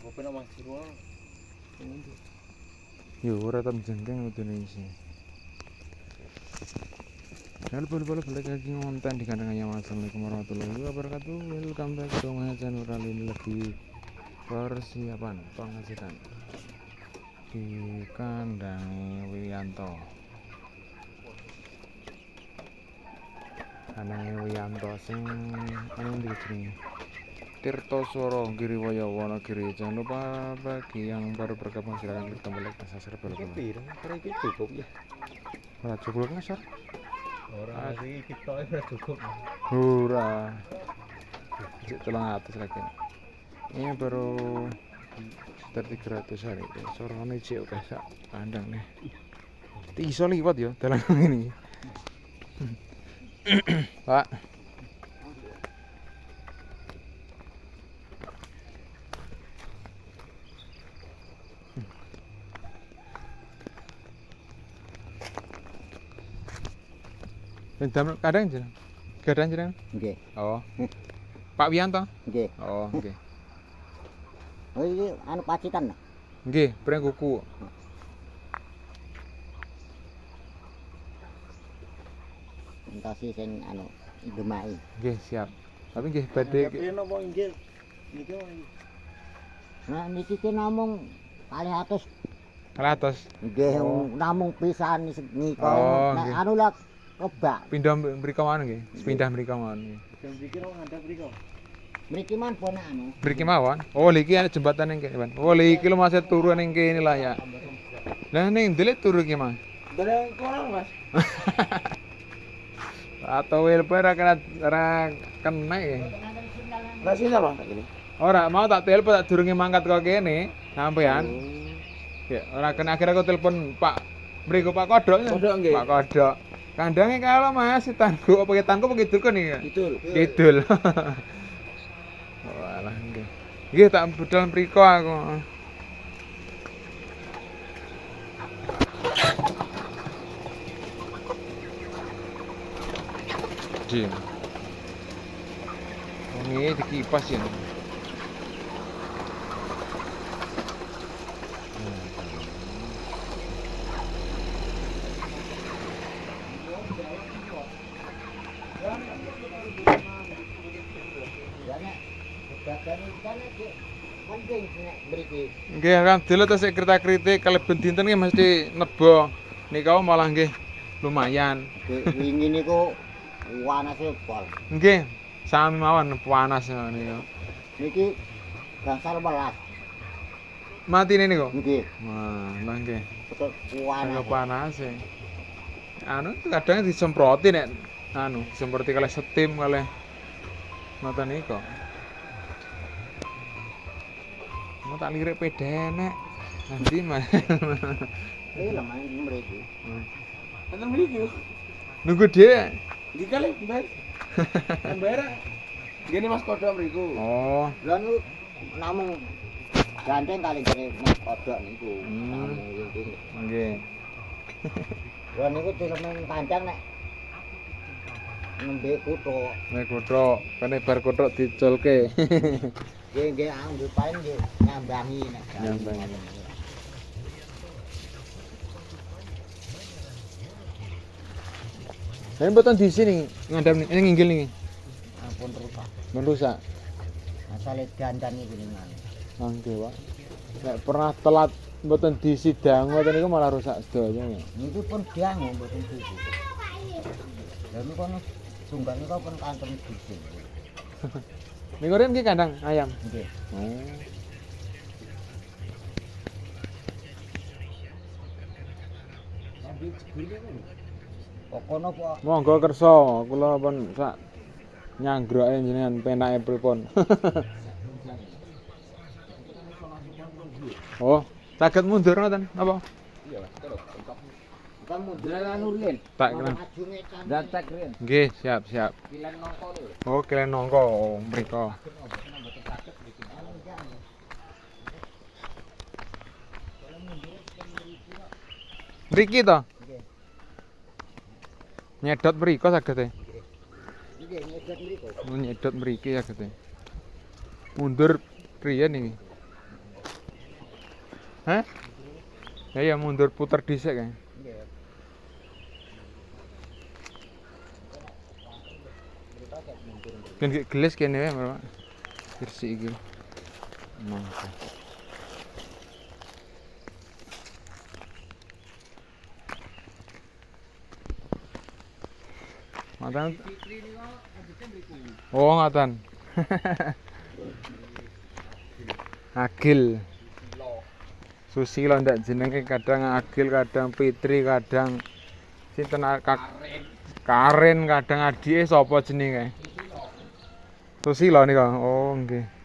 Kopi nang Sirwa. Yo ora tam jengking udune isi. Halo balik lagi ngonten di kandang ayam. Assalamualaikum warahmatullahi wabarakatuh. Welcome back to my channel. Kali ini lagi persiapan pengecekan di kandang Wiyanto. Kandang Wiyanto sing anu ndi jenenge? Tirtoswara Giriwaya Wonogiri. Jangan lupa bagi yang baru bergabung silakan klik tombol like dan subscribe bel. Kira iki cukup ya. Ora cukup ngesor. Ora iki kita ora cukup. Hura. Cek 300 lagi. Ini baru sekitar 300 hari. Sorone cek oke sak kandang nih. Iso liwat ya dalan ini. Pak. Kadang jeneng. Kadang jeneng. Nggih. Oh. Pak Wiyanto? Nggih. Oh, nggih. Oh iki anu pacitan. Nggih, breng kuku. Entasi sing anu demai. Nggih, siap. Tapi nggih badhe Tapi napa inggil? Niki Nah niki ki namung 200. 100. Nggih Oh. namung pisan nika. Oh, Nek nggih. anu lah kebak. Pindah mriko mawon nggih. Pindah mriko mawon nggih. jam iki ora ngandhap mriko. Mriki man pun anu. Mriki mawon. Oh, iki ana jembatan ning kene, Pan. Oh, iki lho Mas turu ning kene lah ya. Lah ning ndelik turu ki, Mas. Bareng kurang, Mas. Atau WLP ora kena ya. Lah sini apa ini? Ora mau tak telepon tak durunge mangkat kok kene sampean. Ya, ora kena akhirnya aku telepon Pak mriku Pak Kodok. Kodok nggih. Pak Kodok. Kandange kalau Mas tangku apa tangku apa kidul kon iki? Kidul. Kidul. Walah nggih. Nggih tak budal mriko aku. Jim. Ini dikipas ya. Penting nek mriki. Nggih kan dulu terus kerita-kritik kaleben dinten nggih mesti nebo. Nika malah nggih lumayan. Wingi niku wanase pol. Nggih, sami mawon panas niku. Niki gangsal 12. Matine niku. Nggih. Wah, lah nggih. Betul Agak wanase. panas e. Anu kadang disemproti nek anu, disemproti kalih steam kalih mata niku. Mau tak lirik pedenek. Nanti Mas. Iki lho main mriki. Enten mriki. Nunggu dhewe. Iki kali, Mbak. Mbak. Gini Mas Kodok mriku. Oh, Lah niku namung gandeng kali jare Mas Kodok niku. Hmm. Namung iki. nggih. Lah niku dilemeng panjang nek nembe kuthuk. Nek kothok, kene bar kothok diculke. Nggih anggo paling nggih nyambangi nek Nyambangi. Saya mboten di sini ngadam ini nginggil niki. ampun rusak. Merusak. Asale dandan iki jenengan. Nggih, Pak. Nek pernah telat mboten disidang ngoten niku malah rusak sedaya. Niku pun diang mboten susu. Lah niku kono tunggal niku pun kanten susu. Niku ren iki kandang ayam. Nggih. Oh. Pokono kok Monggo kersa, kula pun sak nyanggroke jenengan penake pripun. Oh, saged mundur ngoten apa? Iya, Mas. Terus. kamu dalan ulin. Tak kira. Ajunge kan. Datek rin. Nggih, siap. Kilen nongko lho. Oh, kalian nongko mriko. Mriki to? Nggih. Nyedot mriko saged e. Nggih, nyedot mriku. Nyedot mriki saged e. Mundur priyen iki. Hah? Ya mundur puter dhisik kae. Nggih. Kan gelis kene wae, Pak. Kursi iki. Nah. Matan. Oh, ngatan. Agil. Susilo ndak jenenge kadang Agil, kadang Fitri, kadang sinten Karen, kadang adike sapa jenenge? Susilo nika. Oh, nggih.